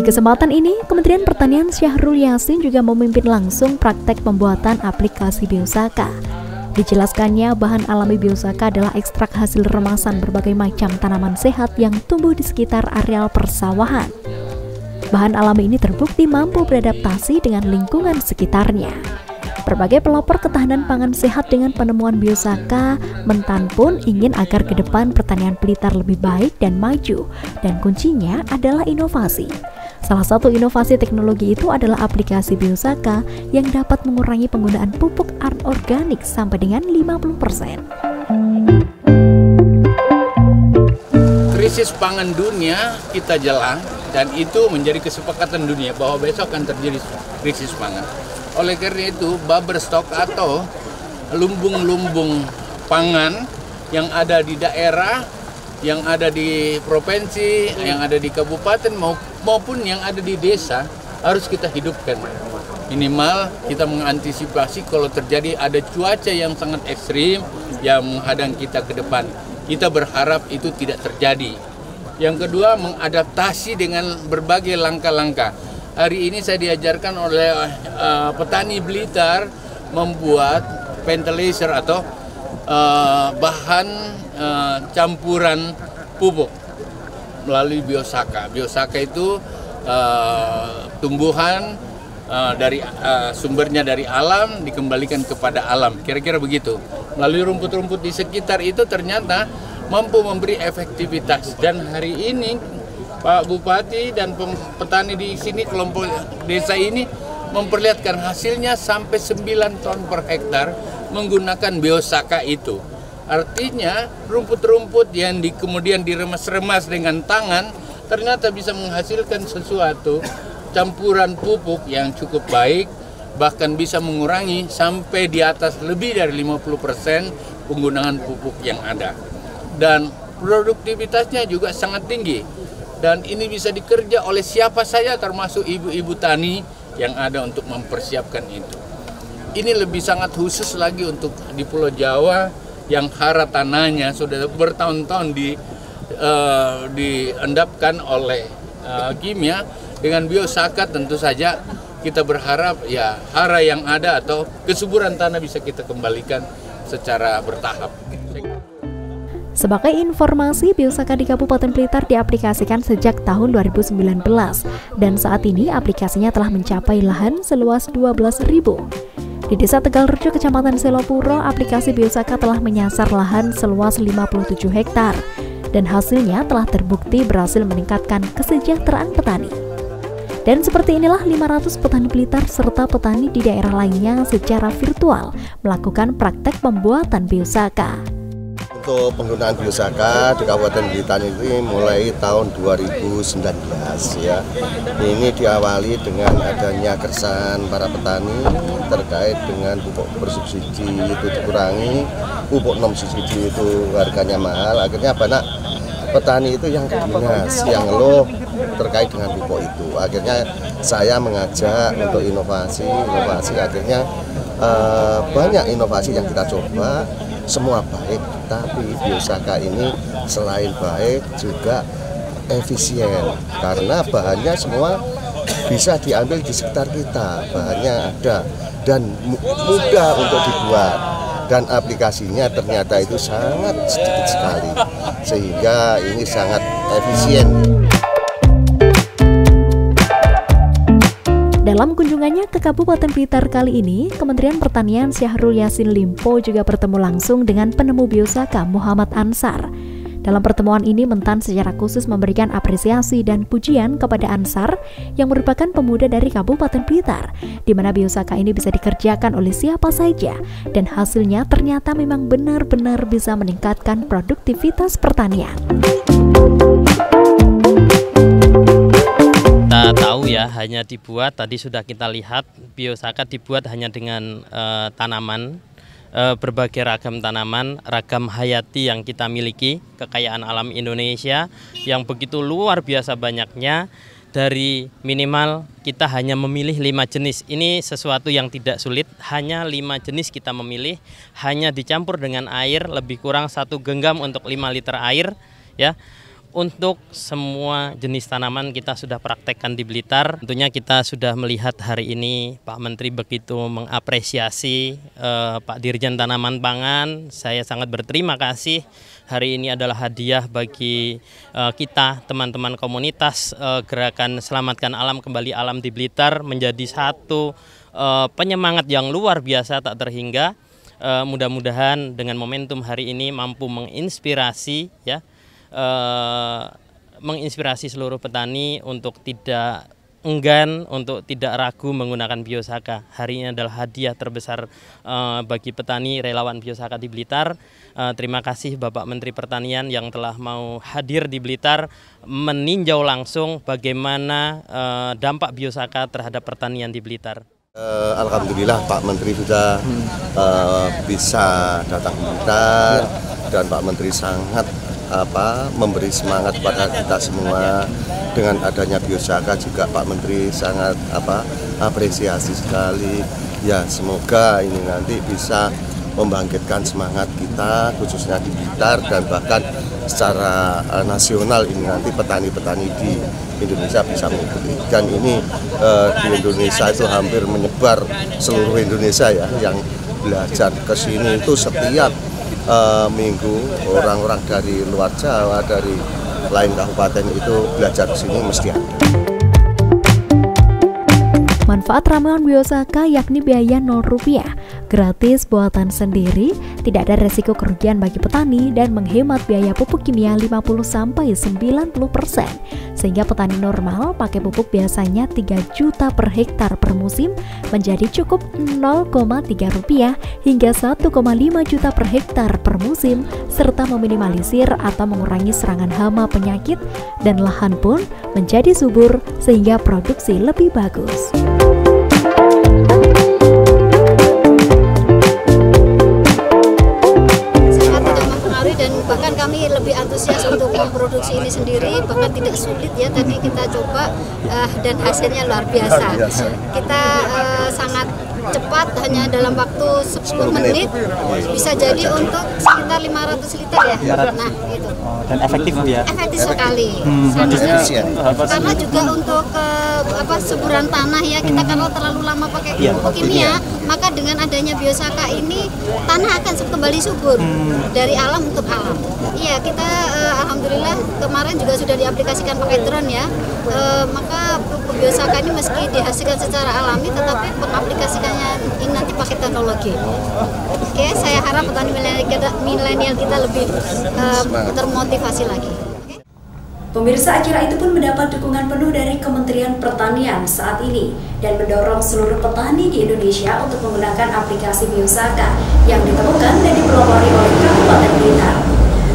kesempatan ini, Kementerian Pertanian Syahrul Yassin juga memimpin langsung praktek pembuatan aplikasi Biosaka. Dijelaskannya, bahan alami Biosaka adalah ekstrak hasil remasan berbagai macam tanaman sehat yang tumbuh di sekitar areal persawahan. Bahan alami ini terbukti mampu beradaptasi dengan lingkungan sekitarnya. Berbagai pelopor ketahanan pangan sehat dengan penemuan Biosaka, Mentan pun ingin agar ke depan pertanian Blitar lebih baik dan maju, dan kuncinya adalah inovasi. Salah satu inovasi teknologi itu adalah aplikasi Biosaka yang dapat mengurangi penggunaan pupuk anorganik sampai dengan 50%. Krisis pangan dunia kita jelang, dan itu menjadi kesepakatan dunia bahwa besok akan terjadi krisis pangan. Oleh karena itu, buffer stock atau lumbung-lumbung pangan yang ada di daerah, yang ada di provinsi, yang ada di kabupaten maupun yang ada di desa harus kita hidupkan. Minimal kita mengantisipasi kalau terjadi ada cuaca yang sangat ekstrim yang menghadang kita ke depan. Kita berharap itu tidak terjadi. Yang kedua, mengadaptasi dengan berbagai langkah-langkah. Hari ini saya diajarkan oleh petani Blitar membuat fertilizer atau bahan campuran pupuk melalui Biosaka. Biosaka itu tumbuhan dari sumbernya dari alam dikembalikan kepada alam, kira-kira begitu. Melalui rumput-rumput di sekitar itu ternyata mampu memberi efektivitas, dan hari ini Pak Bupati dan petani di sini, kelompok desa ini memperlihatkan hasilnya sampai 9 ton per hektar menggunakan Biosaka itu. Artinya rumput-rumput yang kemudian diremas-remas dengan tangan ternyata bisa menghasilkan sesuatu campuran pupuk yang cukup baik, bahkan bisa mengurangi sampai di atas lebih dari 50% penggunaan pupuk yang ada. Dan produktivitasnya juga sangat tinggi. Dan ini bisa dikerja oleh siapa saja, termasuk ibu-ibu tani yang ada untuk mempersiapkan itu. Ini lebih sangat khusus lagi untuk di Pulau Jawa yang hara tanahnya sudah bertahun-tahun diendapkan oleh kimia. Dengan Biosaka tentu saja kita berharap ya hara yang ada atau kesuburan tanah bisa kita kembalikan secara bertahap. Sebagai informasi, Biosaka di Kabupaten Blitar diaplikasikan sejak tahun 2019 dan saat ini aplikasinya telah mencapai lahan seluas 12.000. Di Desa Tegalrejo, Kecamatan Selopuro, aplikasi Biosaka telah menyasar lahan seluas 57 hektar dan hasilnya telah terbukti berhasil meningkatkan kesejahteraan petani. Dan seperti inilah 500 petani Blitar serta petani di daerah lainnya secara virtual melakukan praktek pembuatan Biosaka. Untuk penggunaan Biosaka di Kabupaten Blitar ini mulai tahun 2019 ya. Ini diawali dengan adanya keresahan para petani terkait dengan pupuk bersubsidi itu dikurangi, pupuk non subsidi itu harganya mahal. Akhirnya banyak petani itu yang dinas, yang ngeluh terkait dengan pupuk itu. Akhirnya saya mengajak untuk inovasi akhirnya banyak inovasi yang kita coba. Semua baik, tapi Biosaka ini selain baik juga efisien karena bahannya semua bisa diambil di sekitar kita, bahannya ada dan mudah untuk dibuat, dan aplikasinya ternyata itu sangat sedikit sekali sehingga ini sangat efisien. Dalam kunjungannya ke Kabupaten Blitar kali ini, Kementerian Pertanian Syahrul Yassin Limpo juga bertemu langsung dengan penemu Biosaka Muhammad Ansar. Dalam pertemuan ini, Mentan secara khusus memberikan apresiasi dan pujian kepada Ansar yang merupakan pemuda dari Kabupaten Blitar, di mana Biosaka ini bisa dikerjakan oleh siapa saja dan hasilnya ternyata memang benar-benar bisa meningkatkan produktivitas pertanian. Kita tahu ya, hanya dibuat, tadi sudah kita lihat, Biosaka dibuat hanya dengan tanaman, berbagai ragam tanaman, ragam hayati yang kita miliki, kekayaan alam Indonesia yang begitu luar biasa banyaknya. Dari minimal kita hanya memilih 5 jenis, ini sesuatu yang tidak sulit, hanya 5 jenis kita memilih, hanya dicampur dengan air, lebih kurang 1 genggam untuk 5 liter air ya. Untuk semua jenis tanaman kita sudah praktekkan di Blitar. Tentunya kita sudah melihat hari ini Pak Menteri begitu mengapresiasi Pak Dirjen Tanaman Pangan. Saya sangat berterima kasih. Hari ini adalah hadiah bagi kita, teman-teman komunitas Gerakan Selamatkan Alam Kembali Alam di Blitar, menjadi satu penyemangat yang luar biasa tak terhingga. Mudah-mudahan dengan momentum hari ini mampu menginspirasi ya. Menginspirasi seluruh petani untuk tidak enggan, untuk tidak ragu menggunakan Biosaka. Hari ini adalah hadiah terbesar bagi petani relawan Biosaka di Blitar. Terima kasih Bapak Menteri Pertanian yang telah mau hadir di Blitar meninjau langsung bagaimana dampak Biosaka terhadap pertanian di Blitar. Alhamdulillah Pak Menteri sudah bisa datang ke Blitar, dan Pak Menteri sangat memberi semangat kepada kita semua. Dengan adanya Biosaka juga Pak Menteri sangat apresiasi sekali. Ya, semoga ini nanti bisa membangkitkan semangat kita khususnya di Blitar, dan bahkan secara nasional ini nanti petani-petani di Indonesia bisa mengikuti. Dan ini di Indonesia itu hampir menyebar seluruh Indonesia ya, yang belajar ke sini itu setiap minggu orang-orang dari luar Jawa, dari lain kabupaten itu belajar di sini mesti ada. Manfaat ramuan Biosaka yakni biaya Rp0, gratis buatan sendiri, tidak ada resiko kerugian bagi petani, dan menghemat biaya pupuk kimia 50–90%. Sehingga petani normal pakai pupuk biasanya 3 juta per hektar per musim menjadi cukup Rp0,3 hingga 1,5 juta per hektar per musim, serta meminimalisir atau mengurangi serangan hama penyakit, dan lahan pun menjadi subur sehingga produksi lebih bagus. Bahkan kami lebih antusias untuk memproduksi ini sendiri, bahkan tidak sulit ya, tadi kita coba dan hasilnya luar biasa. Kita sangat cepat, hanya dalam waktu 10 menit bisa jadi untuk sekitar 500 liter ya. Nah itu. Dan efektif ya? Efektif sekali. Karena juga untuk suburan tanah ya, kita kalau terlalu lama pakai pupuk kimia, maka dengan adanya Biosaka ini tanah akan kembali subur dari alam untuk alam. Iya, kita alhamdulillah kemarin juga sudah diaplikasikan pakai drone ya. Maka pupuk Biosaka ini meski dihasilkan secara alami, tetapi pengaplikasikannya ini nanti pakai teknologi. Oke, saya harap petani milenial kita lebih termotivasi lagi. Pemirsa, acara itu pun mendapat dukungan penuh dari Kementerian Pertanian saat ini dan mendorong seluruh petani di Indonesia untuk menggunakan aplikasi Biosaka yang ditemukan dan dipelopori oleh Kabupaten Blitar.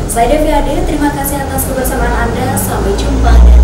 Saya Devi Ade, terima kasih atas kebersamaan Anda. Sampai jumpa dan